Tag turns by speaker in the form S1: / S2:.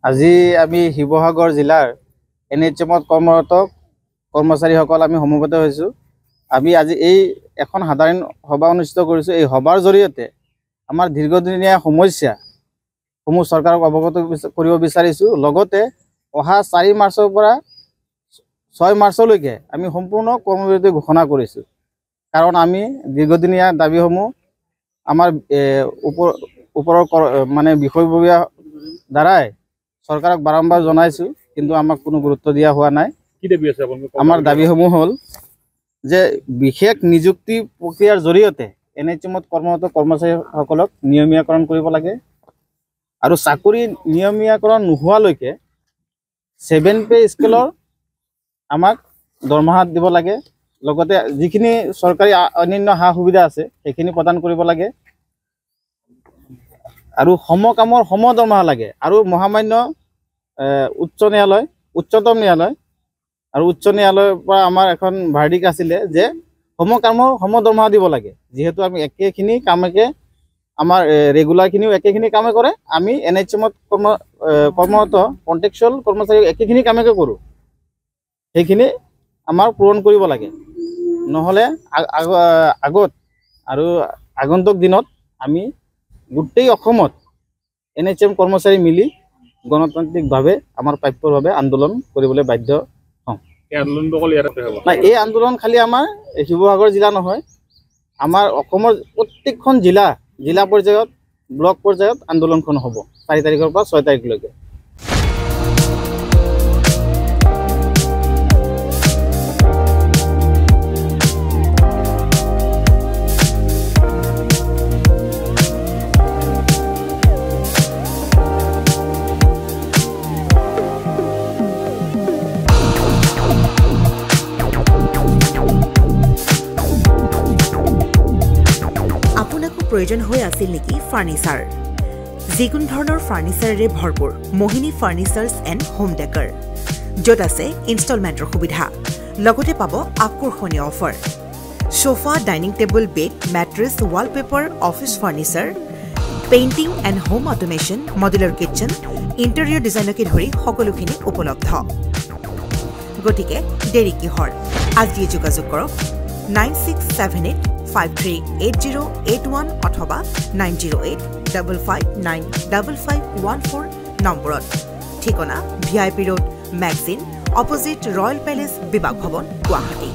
S1: আজি আমি শিৱসাগৰ জিলাৰ NHMত কৰ্মৰত কৰ্মচাৰীসকল আমি সমবেত হৈছোঁ। আমি আজি এই এখন সাধাৰণ সভা অনুষ্ঠিত কৰিছোঁ। এই সভাৰ জৰিয়তে আমাৰ দীৰ্ঘদিনীয়া সমস্যাসমূহ চৰকাৰক অৱগত কৰিব বিচাৰিছোঁ। লগতে অহা 4 মাৰ্চৰ পৰা 6 মাৰ্চলৈকে আমি সম্পূৰ্ণ কৰ্মবিৰতি ঘোষণা কৰিছোঁ। কাৰণ আমি দীৰ্ঘদিনীয়া দাবীসমূহ আমাৰ ওপৰৰ মানে বিষয়ববীয়া দ্বাৰাই চৰকাৰক বাৰম্বাৰ জনাইছোঁ, কিন্তু আমাক কোনো গুৰুত্ব দিয়া হোৱা নাই।
S2: কি দাবী আছে আপোনালোকৰ?
S1: আমাৰ দাবীসমূহ হ'ল যে বিশেষ নিযুক্তি প্ৰক্ৰিয়াৰ জৰিয়তে NHMত কৰ্মৰত কৰ্মচাৰীসকলক নিয়মীয়াকৰণ কৰিব লাগে আৰু চাকৰি নিয়মীয়াকৰণ নোহোৱালৈকে 7 পে স্কেলৰ আমাক দৰমহা দিব লাগে। লগতে যিখিনি চৰকাৰী অন্যান্য সা সুবিধা আছে সেইখিনি প্ৰদান কৰিব লাগে আৰু সমকামৰ সম দৰমহা লাগে। আৰু মহামান্য উচ্চতম ন্যায়ালয় আৰু উচ্চ ন্যায়ালয়ৰ পৰা আমাৰ এখন ভাৰ্ডিক আছিলে যে সমকামৰ সম দৰমহা দিব লাগে। যিহেতু আমি একেখিনি কামকে আমাৰ ৰেগুলাৰখিনিও একেখিনি কামে কৰে, আমি NHMত কৰ্মৰত কণ্ট্ৰেকচুৱেল কৰ্মচাৰী একেখিনি কামকে কৰোঁ, সেইখিনি আমাৰ পূৰণ কৰিব লাগে। নহ'লে আগত আৰু আগন্তুক দিনত আমি গোটেই অসমত NHM কৰ্মচাৰী মিলি গণতান্ত্ৰিকভাৱে আমাৰ প্ৰাপ্যৰ আন্দোলন কৰিবলৈ বাধ্য হওঁ।
S2: এই আন্দোলনটো অকল ইয়াতে হ'ব
S1: নাই, এই আন্দোলন খালি আমাৰ শিৱসাগৰ জিলা নহয়, আমাৰ অসমৰ প্ৰত্যেকখন জিলা পৰ্যায়ত ব্লক পৰ্যায়ত আন্দোলনখন হ'ব 4 তাৰিখৰ পৰা 6 তাৰিখলৈকে।
S3: প্ৰয়োজন হৈ আছিল নেকি ফাৰ্নিচাৰ? যিকোনো ধৰণৰ ফাৰ্নিচাৰেৰে ভৰপূৰ মোহিনী ফাৰ্নিচাৰ্ছ এণ্ড হোম ডেকাৰ, য'ত আছে ইনষ্টলমেণ্টৰ সুবিধা, লগতে পাব আকৰ্ষণীয় offer. Sofa, dining table, bed, mattress, wallpaper, office furniture, painting and home automation, modular kitchen, interior ডিজাইনকে ধৰি সকলোখিনি উপলব্ধ। গতিকে দেৰি কিহৰ? আজিয়ে যোগাযোগ কৰক 9678538081 অথবা 9085595514 নম্বৰত। ঠিকনা VIP road, magazine, opposite royal palace, বিভাগ ভৱন, গুৱাহাটী।